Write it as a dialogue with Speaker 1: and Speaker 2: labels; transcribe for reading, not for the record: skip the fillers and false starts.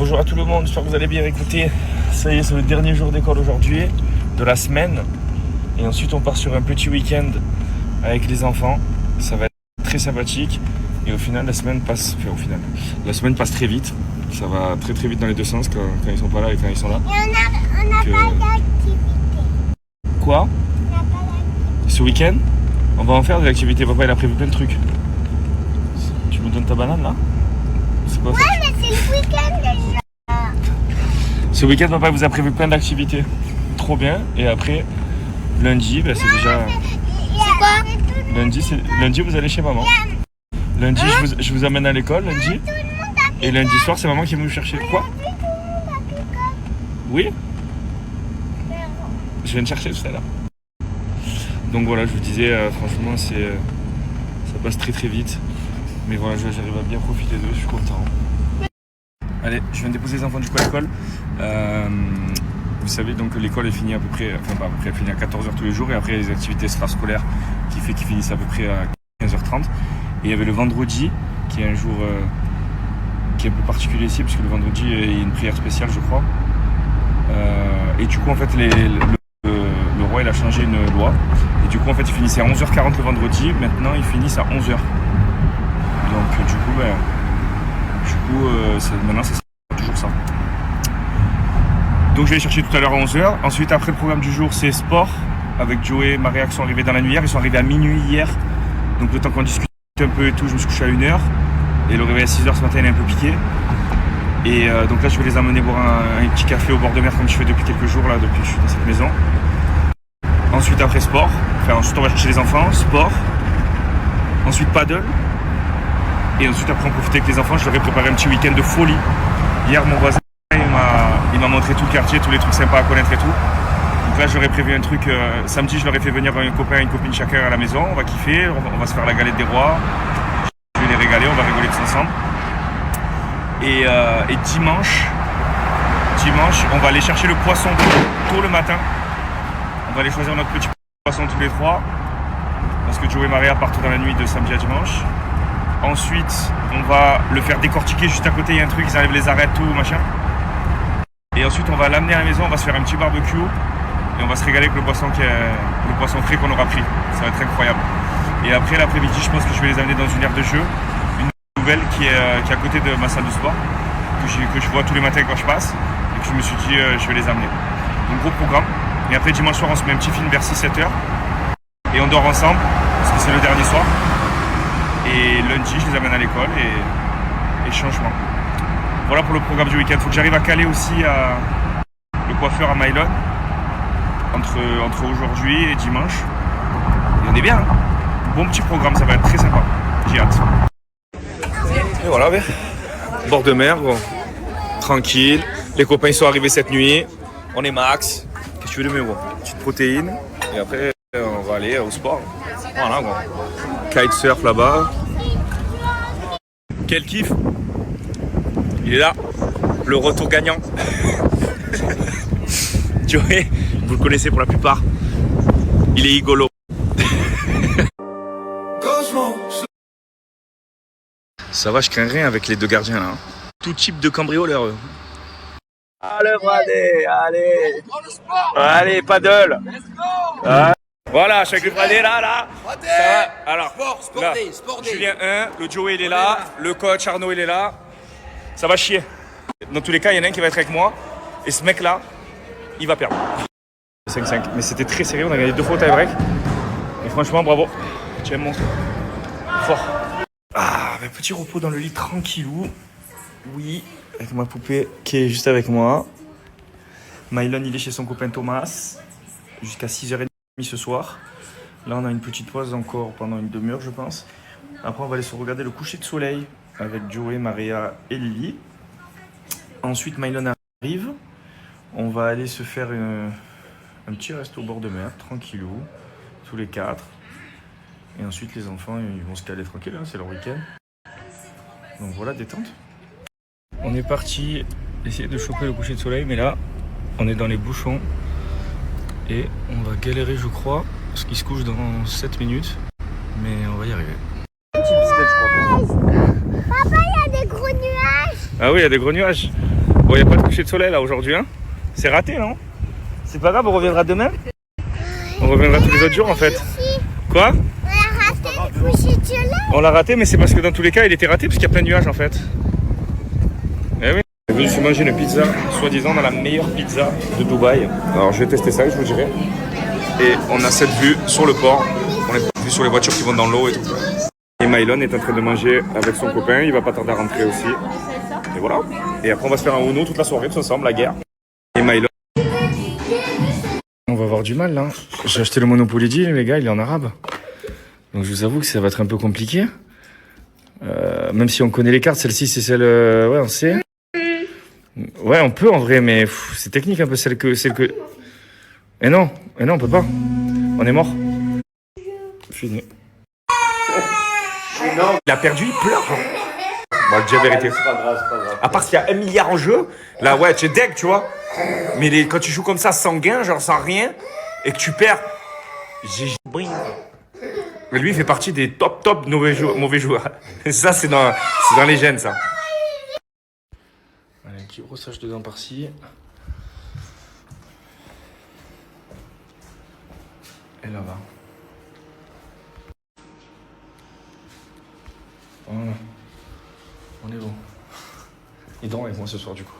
Speaker 1: Bonjour à tout le monde, j'espère que vous allez bien. Écoutez, ça y est, c'est le dernier jour d'école aujourd'hui, de la semaine. Et ensuite on part sur un petit week-end avec les enfants. Ça va être très sympathique. Et au final, la semaine passe très vite. Ça va très très vite dans les deux sens quand ils sont pas là et quand ils sont là.
Speaker 2: Et on n'a pas d'activité.
Speaker 1: Quoi?
Speaker 2: On n'a pas d'activité.
Speaker 1: Ce week-end, on va en faire de l'activité. Papa, il a prévu plein de trucs. Tu me donnes ta banane là? C'est quoi ça?
Speaker 2: Ouais, mais c'est le week-end déjà.
Speaker 1: Ce week-end, papa vous a prévu plein d'activités. Trop bien. Et après, lundi, c'est déjà...
Speaker 2: C'est quoi?
Speaker 1: Lundi, vous allez chez maman. Lundi, je vous amène à l'école, lundi. Et lundi soir, c'est maman qui va vous chercher. Quoi? Oui? Je viens te chercher tout à l'heure. Donc voilà, je vous disais, franchement, ça passe très très vite. Mais voilà, j'arrive à bien profiter d'eux, je suis content. Allez, je viens de déposer les enfants du coup à l'école. Vous savez donc que l'école est finie à peu près, elle finit à 14h tous les jours. Et après, il y a les activités extrascolaires qui fait qu'ils finissent à peu près à 15h30. Et il y avait le vendredi, qui est un jour qui est un peu particulier ici, parce que le vendredi, il y a une prière spéciale, je crois. Et du coup, en fait, le roi, il a changé une loi. Et du coup, en fait, ils finissaient à 11h40 le vendredi. Maintenant, ils finissent à 11h. Donc, du coup, maintenant, c'est toujours ça. Donc, je vais les chercher tout à l'heure à 11h. Ensuite, après, le programme du jour, c'est sport. Avec Joey et Maria qui sont arrivés dans la nuit hier. Ils sont arrivés à minuit hier. Donc, le temps qu'on discute un peu et tout, je me suis couché à 1h. Et le réveil à 6h ce matin, il est un peu piqué. Et donc là, je vais les amener boire un petit café au bord de mer, comme je fais depuis quelques jours, là, depuis que je suis dans cette maison. Ensuite, après sport. Ensuite, on va chercher les enfants, sport. Ensuite, paddle. Et ensuite, après, on profite avec les enfants. Je leur ai préparé un petit week-end de folie. Hier, mon voisin, il m'a montré tout le quartier, tous les trucs sympas à connaître et tout. Donc là, j'aurais prévu un truc. Samedi, je leur ai fait venir un copain et une copine chacun à la maison. On va kiffer, on va se faire la galette des rois. Je vais les régaler, on va rigoler tous ensemble. Et dimanche, on va aller chercher le poisson tôt le matin. On va aller choisir notre petit poisson tous les trois. Parce que Joe et Maria partent dans la nuit de samedi à dimanche. Ensuite, on va le faire décortiquer. Juste à côté, il y a un truc, ils enlèvent les arêtes, tout, machin. Et ensuite, on va l'amener à la maison, on va se faire un petit barbecue. Et on va se régaler avec le poisson frais qu'on aura pris. Ça va être incroyable. Et après, l'après-midi, je pense que je vais les amener dans une aire de jeu. Une nouvelle qui est à côté de ma salle de sport. Que je vois tous les matins quand je passe. Et que je me suis dit, je vais les amener. Donc, gros programme. Et après, dimanche soir, on se met un petit film vers 6-7h. Et on dort ensemble, parce que c'est le dernier soir. Et lundi, je les amène à l'école et changement. Voilà pour le programme du week-end. Il faut que j'arrive à caler aussi le coiffeur à Mylon entre aujourd'hui et dimanche. Et on est bien. Hein, bon petit programme, ça va être très sympa. J'ai hâte. Et voilà, bord de mer, bon. Tranquille. Les copains ils sont arrivés cette nuit. On est max. Qu'est-ce que tu veux de mieux, gros? Petite protéine. Et après, on va aller au sport. Voilà, gros. Kitesurf là-bas. Quel kiff! Il est là, le retour gagnant. Joey, vous le connaissez pour la plupart. Il est rigolo. Ça va, je crains rien avec les deux gardiens là. Tout type de cambrioleur. Allez. Allez, paddle. Voilà, chaque Fradé là. Ça va. Alors, là, Julien 1, le Joey il est là, le coach Arnaud il est là. Ça va chier. Dans tous les cas, il y en a un qui va être avec moi. Et ce mec là, il va perdre. 5-5. Mais c'était très sérieux, on a gagné 2 fois au tie-break. Et franchement, bravo. Tu es un monstre. Fort. Petit repos dans le lit tranquillou. Oui, avec ma poupée qui est juste avec moi. Mylon il est chez son copain Thomas. Jusqu'à 6h30 ce soir. Là on a une petite pause encore pendant une demi-heure je pense. Après on va aller se regarder le coucher de soleil avec Joey, Maria et Lily. Ensuite Mylon arrive. On va aller se faire un petit resto au bord de mer, tranquillou, tous les 4. Et ensuite les enfants ils vont se caler tranquille, hein, c'est leur week-end. Donc voilà, détente. On est parti essayer de choper le coucher de soleil, mais là on est dans les bouchons. Et on va galérer je crois, parce qu'il se couche dans 7 minutes. Mais on va y arriver.
Speaker 2: Papa, il y a des gros nuages.
Speaker 1: Ah oui, il y a des gros nuages. Bon, il n'y a pas de coucher de soleil là aujourd'hui, hein. C'est raté, non? C'est pas grave, on reviendra demain. On reviendra tous les autres jours en fait. Quoi?
Speaker 2: On a raté le coucher de soleil.
Speaker 1: On l'a raté, mais c'est parce que dans tous les cas, il était raté parce qu'il y a plein de nuages en fait. Eh oui. Je vais juste manger une pizza, soi-disant dans la meilleure pizza de Dubaï. Alors je vais tester ça et je vous dirai. Et on a cette vue sur le port. On est vue sur les voitures qui vont dans l'eau et tout. Et Mylon est en train de manger avec son copain. Il va pas tarder à rentrer aussi. Et voilà. Et après on va se faire un Uno toute la soirée tous ensemble, la guerre. Et Mylon. On va avoir du mal là. J'ai acheté le Monopoly Deal, les gars, il est en arabe. Donc je vous avoue que ça va être un peu compliqué. Même si on connaît les cartes, celle-ci c'est celle... ouais, on sait. Ouais, on peut en vrai, mais c'est technique un peu celle que... Et non, on peut pas. On est mort. Fini. Il a perdu, il pleure. Bon, je dis la vérité.
Speaker 3: C'est pas grave.
Speaker 1: À part s'il y a 1 milliard en jeu, là ouais, tu es deg, tu vois. Mais quand tu joues comme ça sans gain, genre sans rien, et que tu perds, mais lui, il fait partie des top mauvais joueurs. Ça, c'est dans les gènes, ça. Allez, un petit brossage de dents par-ci. Et là-bas. Voilà. On est bon. Il dort avec moi ce soir, du coup.